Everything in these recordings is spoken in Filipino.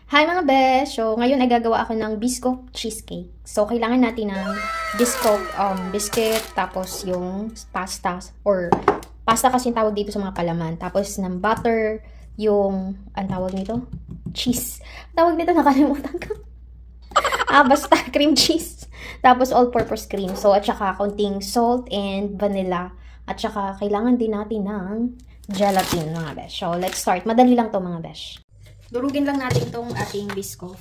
Hi mga besh! So, ngayon ay gagawa ako ng biscuit cheesecake. So, kailangan natin ng biscuit, tapos yung pasta, or pasta kasi yung tawag dito sa mga palaman. Tapos ng butter, yung, ang tawag nito? Cheese. Tawag nito, nakalimutan ko. Basta cream cheese. Tapos all-purpose cream. So, at saka konting salt and vanilla. At saka kailangan din natin ng gelatin mga besh. So, let's start. Madali lang to mga besh. Durugin lang natin itong ating bisco.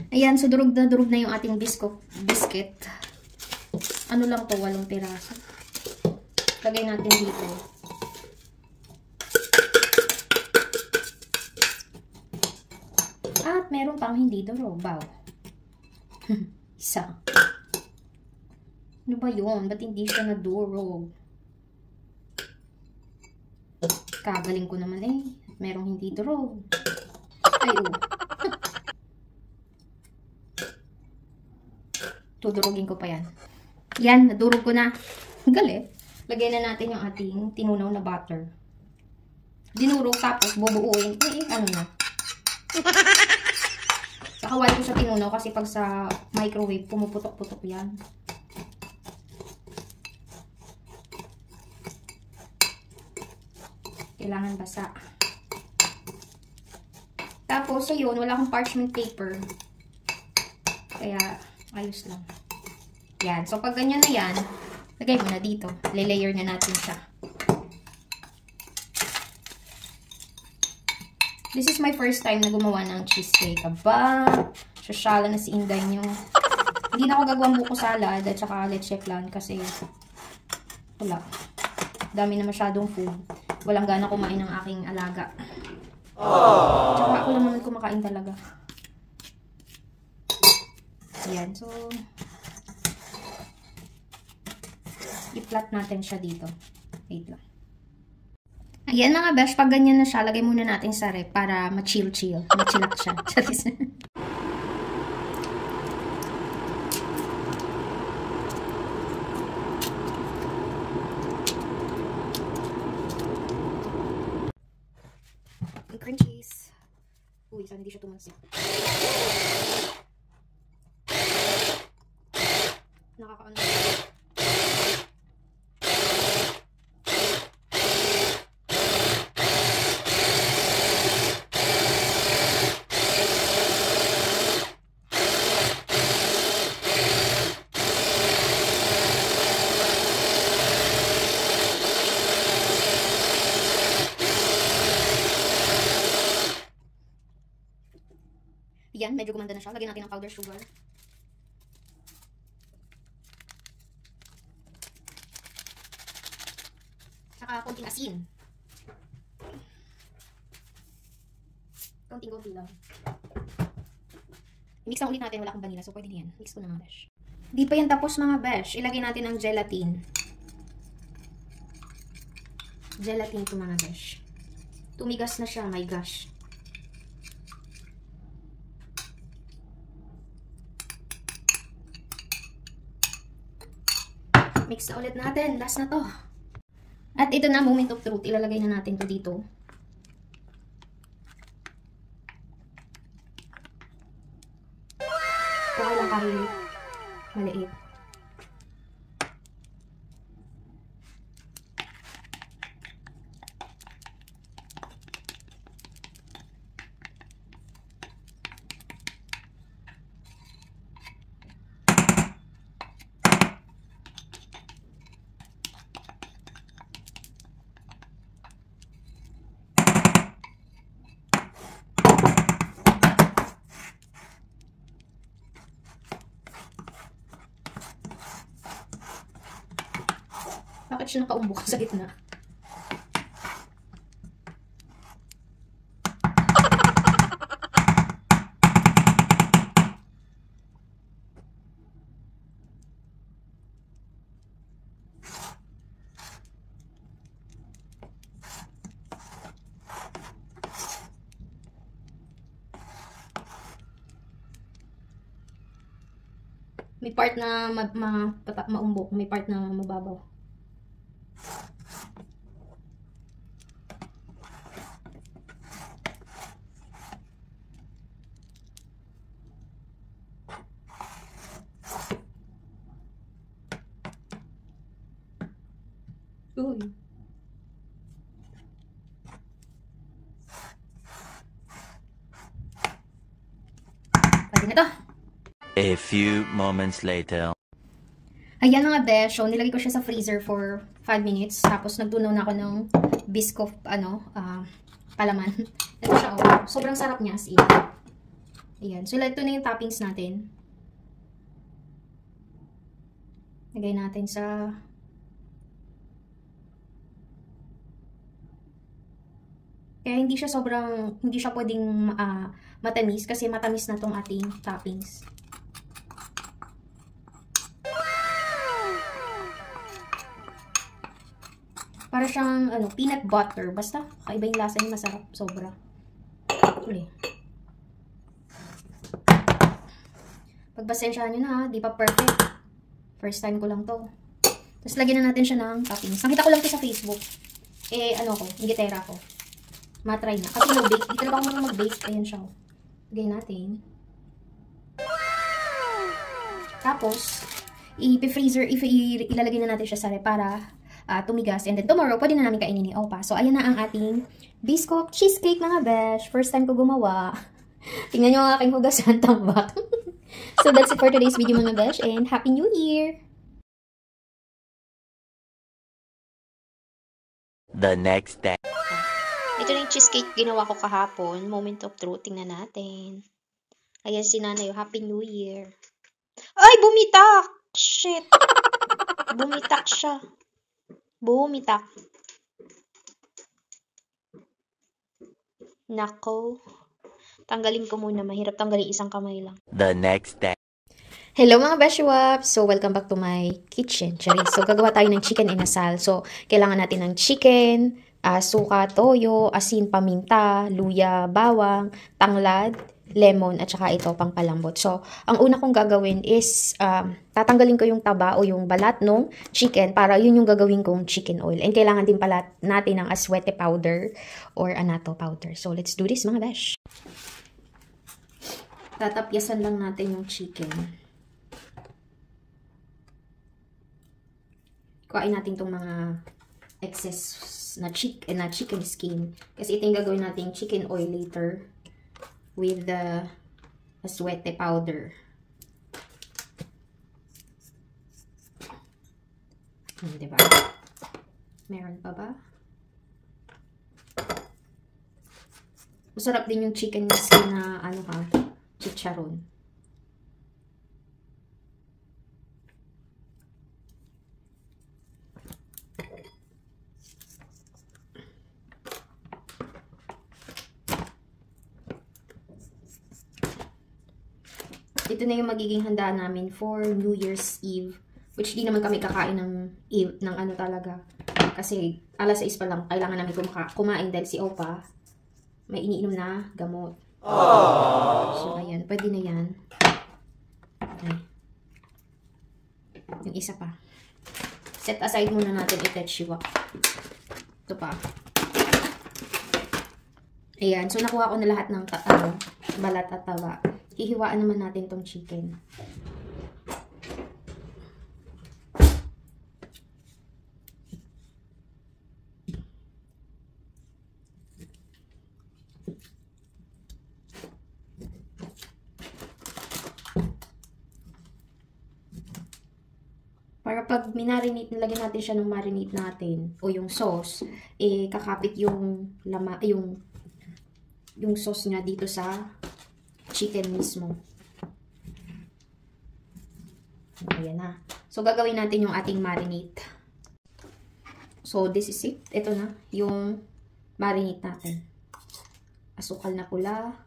Ayan, so durug na yung ating biscuit. Ano lang to, 8 piraso. Lagay natin dito. At meron pang hindi durog. Wow. Isa. Ano ba yun? Ba't hindi siya nadurog? Kagaling ko naman eh. Merong hindi durog. Ay, oh. Tudurugin ko pa yan. Yan, nadurog ko na. Galit. Lagay na natin yung ating tinunaw na butter. Dinurog tapos bubuuin. Ano na? Nakawal ko sa tinunaw kasi pag sa microwave, pumuputok-putok yan. Kailangan basa. Tapos, ayun, wala akong parchment paper. Kaya, ayos lang. Yan. So, pag ganyan na yan, lagay mo na dito. Lalayer na natin siya. This is my first time na gumawa ng cheesecake. Aba, sosyala na si Inday nyo. Hindi na ako gagawang buko salad at saka leche flan kasi wala. Dami na masyadong food. Walang gana kumain ng aking alaga. Tsaka ako lang naman kumakain talaga. Ayan, so i-flat natin siya dito. Wait lang. Ayan mga besh, pag ganyan na siya, lagay muna natin sa rep para ma-chill-chill. Ma-chillak siya. Charis. Yung cream cheese. Uy, saan hindi siya tumansip. Nakakaano. Yan, medyo gumanda na siya. Lagyan natin ng powder sugar. Saka konting asin. Konting-konti lang. I-mix lang ulit natin. Wala akong vanilla, so pwede na yan. Mix ko na mga besh. Di pa yan tapos mga besh. Ilagay natin ang gelatin. Gelatin to mga besh. Tumigas na siya, my gosh. Mix na ulit natin. Last na to. At ito na, moment of truth. Ilalagay na natin to dito. Okay lang kahit maliit. Bakit siya nakaumbok sa gitna? May part na maumbok, may part na mababaw. Uy. Pwede na to. A few moments later. Ayan mga besh. So, nilagay ko siya sa freezer for 5 minutes. Tapos, nagtunaw na ako ng Biscoff, palaman. Ito siya, oh. Sobrang sarap niya as in. Ayan. So, ito na yung toppings natin. Lagay natin sa... Kaya hindi siya pwedeng matamis kasi matamis na tong ating toppings. Para siyang peanut butter. Basta, kaiba yung lasa niya, masarap. Sobra. Uli. Pagpasensyahan nyo na ha, di pa perfect. First time ko lang to. Tapos lagyan na natin siya ng toppings. Nakita ko lang to sa Facebook. Ingitera ko. Matry na. Kasi no-bake. Dito na ba ako marunong mag-bake? Ayan siya. Lagyan natin. Tapos, ilalagay na natin siya sa para tumigas. And then tomorrow, pwede na namin kainin ni Opa. So, ayan na ang ating Biscoff cheesecake mga besh. First time ko gumawa. Tingnan nyo ang aking hugasan tambak. So, that's it for today's video mga besh. And Happy New Year! The next day. Ito na yung cheesecake ginawa ko kahapon. Moment of truth. Tingnan natin. Ayan si nanay. Happy New Year. Ay! Bumitak! Shit! Bumitak siya. Bumitak. Nako. Tanggalin ko muna. Mahirap tanggalin isang kamay lang. The next day. Hello mga Beshiwap! So, welcome back to my kitchen. Charis. So, gagawa tayo ng chicken inasal. So, kailangan natin ng chicken, suka, toyo, asin, paminta, luya, bawang, tanglad, lemon, at saka ito, pang palambot. So, ang una kong gagawin is, tatanggalin ko yung taba o yung balat ng chicken para yun yung gagawin kong chicken oil. And kailangan din pala natin ng aswete powder or anato powder. So, let's do this mga besh. Tatapyasan lang natin yung chicken. Kuhain natin itong mga excess na chicken skin. Kasi ito yung gagawin natin chicken oil later with the aswete powder. Diba? Meron pa ba? Masarap din yung chicken skin na chicharon. Ito na yung magiging handa namin for New Year's Eve. Which di naman kami kakain ng talaga. Kasi alas 6 pa lang, kailangan namin kumain dahil si Opa may iniinom na gamot. Aww. So, ayan. Pwede na yan. Okay. Yung isa pa. Set aside muna natin itetchiwa. Ito pa. Ayan. So, nakuha ko na lahat ng balat at taba. Hihiwaan naman natin tong chicken. Para pag minarinate, nilagyan natin siya ng marinate natin o yung sauce, kakapit yung sauce niya dito sa chicken mismo. Ayan na. So, gagawin natin yung ating marinate. So, this is it. Ito na, yung marinate natin. Asukal na pula.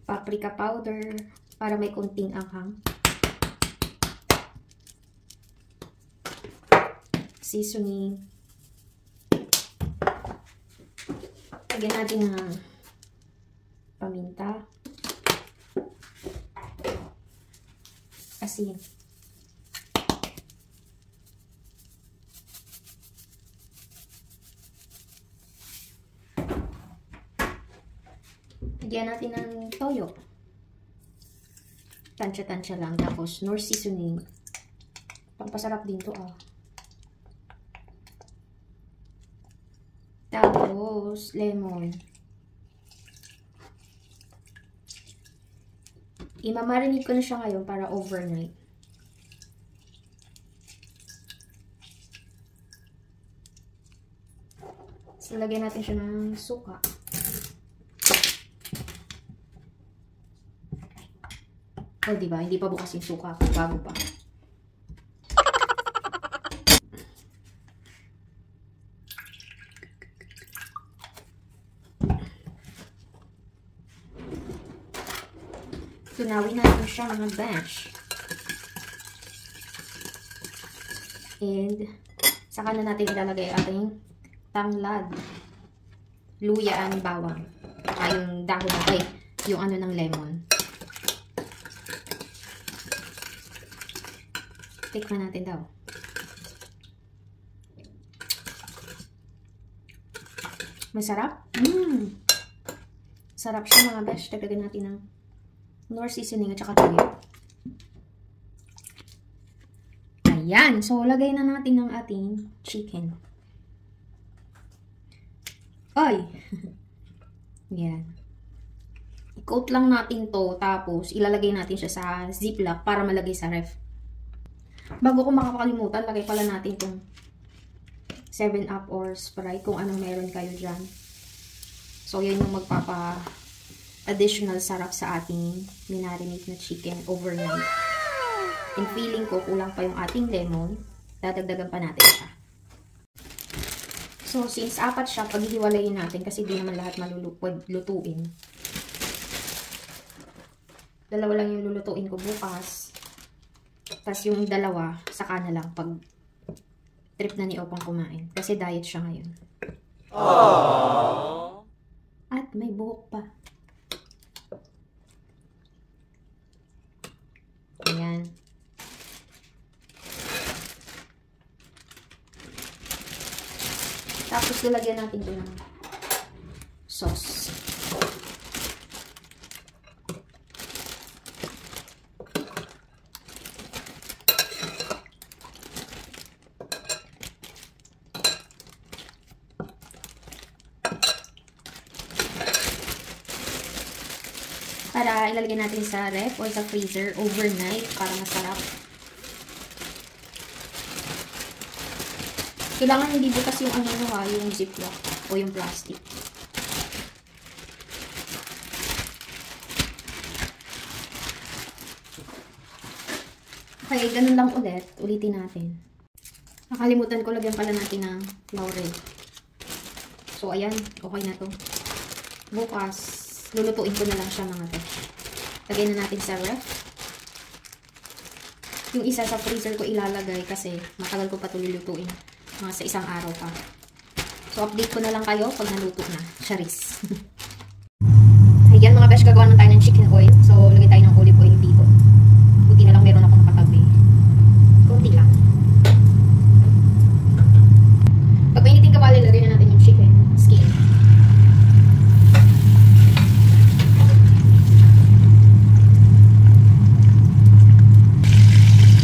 Paprika powder para may konting anghang. Seasoning. Lagyan natin ng paminta. asin. Lagyan natin ng toyo. Tansya-tansya lang. Tapos, Knorr seasoning. Pampasarap din to, ah. Tapos, lemon. Imamarinate ko na siya ngayon para overnight. So, lagyan natin siya ng suka. O, diba? Hindi pa bukas yung suka. Bago pa. Tunawin natin siya mga bench. And, saka na natin ilalagay ating tanglad, luya and bawang. Saka yung dahon na, yung ano ng lemon. Tikman natin daw. Masarap? Sarap siya mga besh. Dagdagan natin ng Knorr seasoning at saka toyo. Ayan. So, lagay na natin ang ating chicken. Ay! Yan. I-coat lang natin to. Tapos, ilalagay natin siya sa ziplock para malagay sa ref. Bago ko makakalimutan, lagay pala natin itong 7-Up or Sprite kung anong meron kayo dyan. So, yan yung magpapa-additional sarap sa ating minarinate na chicken overnight. And feeling ko, kulang pa yung ating lemon. Dadagdagan pa natin siya. So, since 4 siya, paghihiwalayin natin kasi di naman lahat malulutuin. 2 lang yung lulutuin ko bukas. Tapos yung 2, saka na lang pag trip na ni Opang kumain. Kasi diet siya ngayon. Aww. At may buhok pa. Ayan. Tapos lalagyan natin ito ng sauce. Para ilalagay natin sa ref o sa freezer overnight para masarap. Kailangan hindi bukas yung yung ziplock o yung plastic. Okay, ganun lang ulit. Ulitin natin. Nakalimutan ko, lagyan pala natin ng laurel. So, ayan. Okay na to. Bukas, lulutuin ko na lang siya mga to. Lagay na natin sa ref. Yung isa sa freezer ko ilalagay kasi matagal ko pa ito lulutuin. Mga sa isang araw pa. So, update ko na lang kayo pag naluto na. Charis. Ayan mga besh, gagawa na tayo ng chicken oil. So, lagay tayo ng olive oil dito. Buti na lang meron akong katabi. Kunti lang. Pag mainitin kawali, lagay na natin yung chicken skin.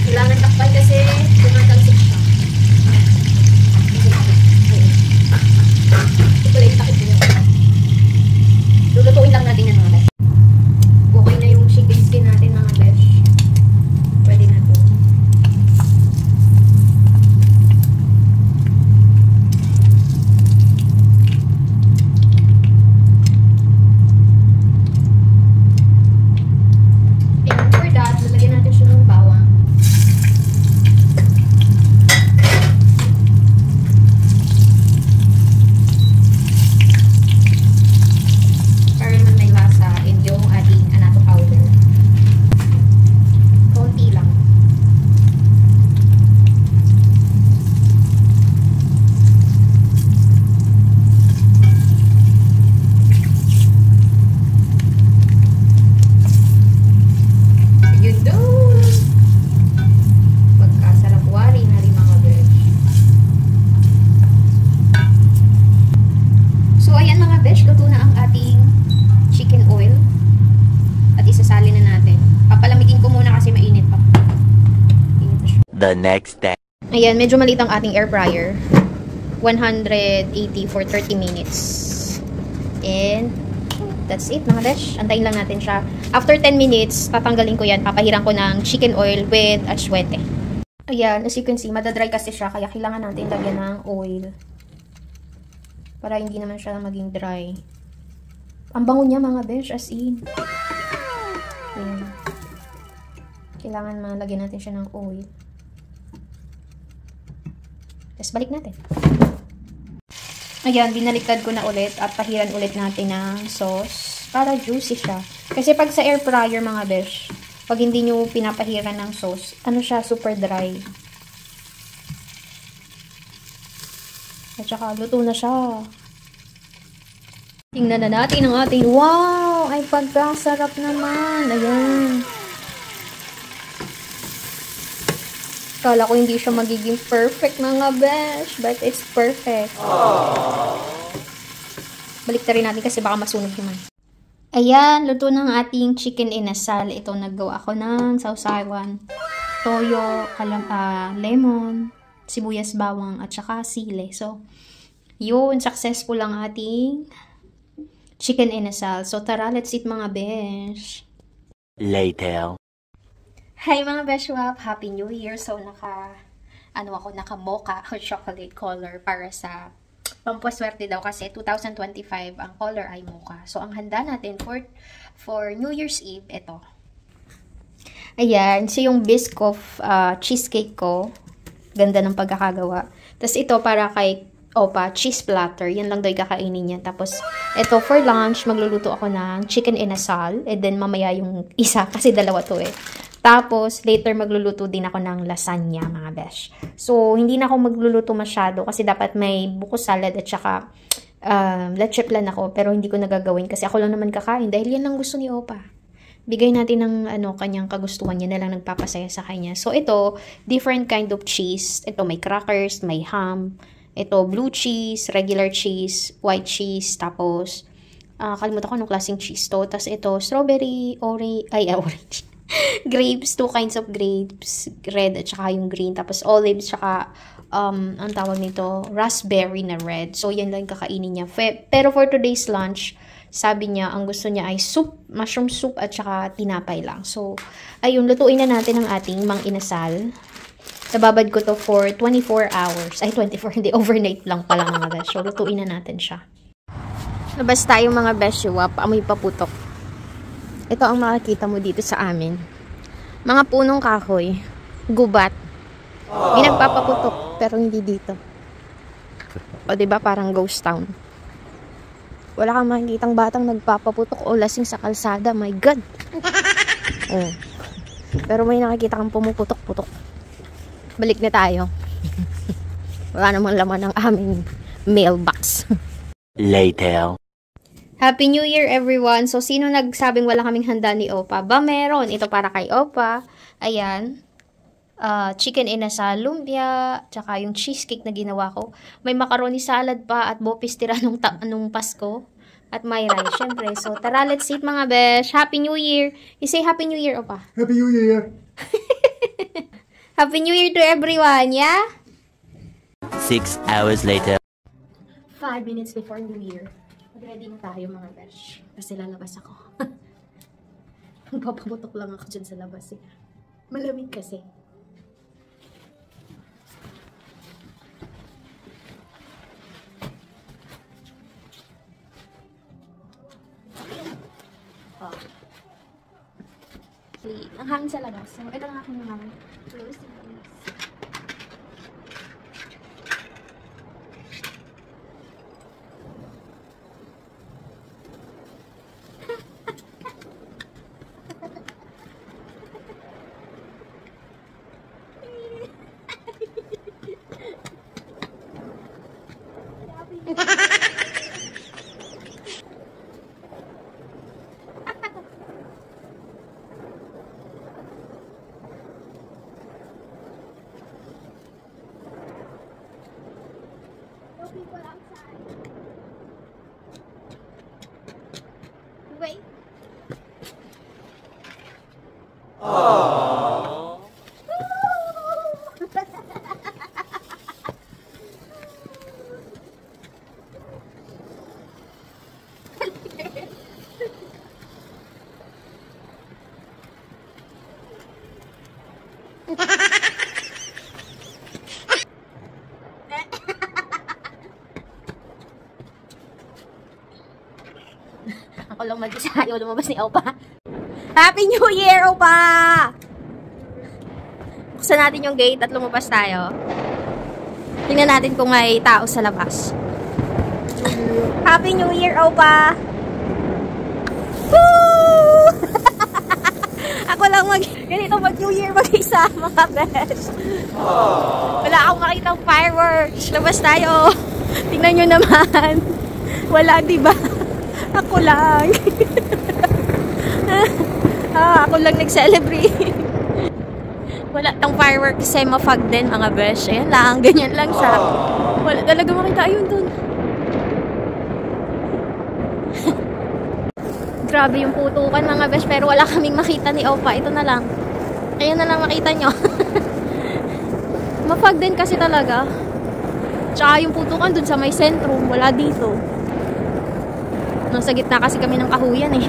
Kailangan takpan kasi tumatalsik siya. Ito lang takip niyo. Lulutuin lang natin yan mga besh. Okay na yung chicken. The next day. Ayan, medyo maliit ang ating air fryer. 180 for 30 minutes. And that's it mga besh. Antayin lang natin siya. After 10 minutes, tatanggalin ko yan. Papahiran ko ng chicken oil with atsuete. Ayan, as you can see, madadry kasi siya. Kaya kailangan natin lagyan ng oil. Para hindi naman siya maging dry. Ang bango niya mga besh, as in. Ayan. Kailangan malagyan natin siya ng oil. Tapos balik natin. Ayan, binaliktad ko na ulit at pahiran ulit natin ng sauce para juicy siya. Kasi pag sa air fryer mga besh, pag hindi nyo pinapahiran ng sauce, ano siya, super dry. At saka luto na siya. Tingnan na natin ang ating, wow! Ay pagkasarap naman. Ayan. Kala ko hindi siya magiging perfect mga besh, but it's perfect. Balik na rin natin kasi baka masunog naman. Ayan, luto ng ating chicken inasal. Ito, naggawa ako ng sausawan, toyo, lemon, sibuyas bawang, at saka sile. So, yun, successful ang ating chicken inasal. So, tara, let's eat mga besh. Later. Hi mga Beshwap! Happy New Year! So, naka-mocha or chocolate color para sa pampaswerte daw kasi 2025 ang color ay mocha. So, ang handa natin for New Year's Eve, ito. Ayan, so yung Biscoff cheesecake ko. Ganda ng pagkakagawa. Tapos ito para kay Opa, cheese platter. Yan lang daw yung kakainin niya. Tapos, ito for lunch, magluluto ako ng chicken inasal. And then, mamaya yung isa kasi dalawa to eh. Tapos, later magluluto din ako ng lasagna, mga besh. So, hindi na ako magluluto masyado kasi dapat may buko salad at saka leche plan ako. Pero hindi ko nagagawin kasi ako lang naman kakain dahil yan lang gusto ni Opa. Bigay natin ng kanyang kagustuhan niya na lang nagpapasaya sa kanya. So, ito, different kind of cheese. Ito, may crackers, may ham. Ito, blue cheese, regular cheese, white cheese. Tapos, kalimutan ko anong klaseng cheese to. Tapos, ito, strawberry, orange. Grapes, 2 kinds of grapes, red at saka yung green, tapos olives, saka ang tawag nito, raspberry na red. So, yan lang kakainin niya. Pero for today's lunch, sabi niya, ang gusto niya ay soup, mushroom soup at saka tinapay lang. So, ayun, lutuin na natin ang ating mang inasal. Nababad ko to for 24 hours. Ay, 24, hindi, overnight lang pala mga besh. So, lutuin na natin siya. Labas tayo mga besh, amoy paputok. Ito ang makikita mo dito sa amin. Mga punong kahoy. Gubat. May nagpapaputok, pero hindi dito. O diba parang ghost town. Wala kang makikitang batang nagpapaputok o lasing sa kalsada. My God! Oh. Pero may nakikita kang pumuputok-putok. Balik na tayo. Wala namang laman ng aming mailbox. Later. Happy New Year everyone! So, sino nagsabing wala kaming handa ni Opa? Ba, meron. Ito para kay Opa. Ayan. Chicken inasal, lumpia, tsaka yung cheesecake na ginawa ko. May macaroni salad pa at bopis tira nung Pasko. At may rice, syempre. So, tara, let's eat mga besh. Happy New Year! You say Happy New Year, Opa. Happy New Year! Happy New Year to everyone, yeah? 6 hours later. 5 minutes before New Year. Ready na tayo mga besh. Kasi lalabas ako. Papabutok lang ako dyan sa labas eh. Malamig kasi. Oh. Ang hangin sa labas. So, ito ang aking mga close to this. People outside. Wait. lang mag-isa. Ayaw lumabas ni Opa. Happy New Year, Opa! Buksan natin yung gate at lumabas tayo. Tingnan natin kung may tao sa labas. Happy New Year, Opa! Woo! Ako lang ganito mag-New Year mag-isa, mga besh. Wala akong makitang fireworks. Labas tayo. Tingnan nyo naman. Wala, diba? Ako lang. Ako lang nag-celebrate. Wala tang fireworks kasi mafag din, mga besh. Ayan lang, ganyan lang siya. Wala talaga makita. Ayun dun. Grabe yung putukan, mga besh, pero wala kaming makita ni Opa. Ito na lang. Ayan na lang makita nyo. Mafag din kasi talaga. Tsaka yung putukan dun sa may sentrum, wala dito. Nasa gitna kasi kami ng kahuyan eh.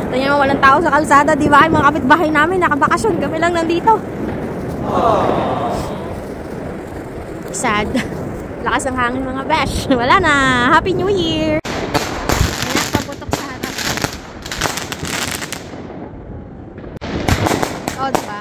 Ito mo, walang tao sa kalsada, di ba? Mga kapitbahay namin, nakabakasyon. Kami lang nandito. Sad. Lakas ng hangin, mga besh. Wala na. Happy New Year! Oh, diba?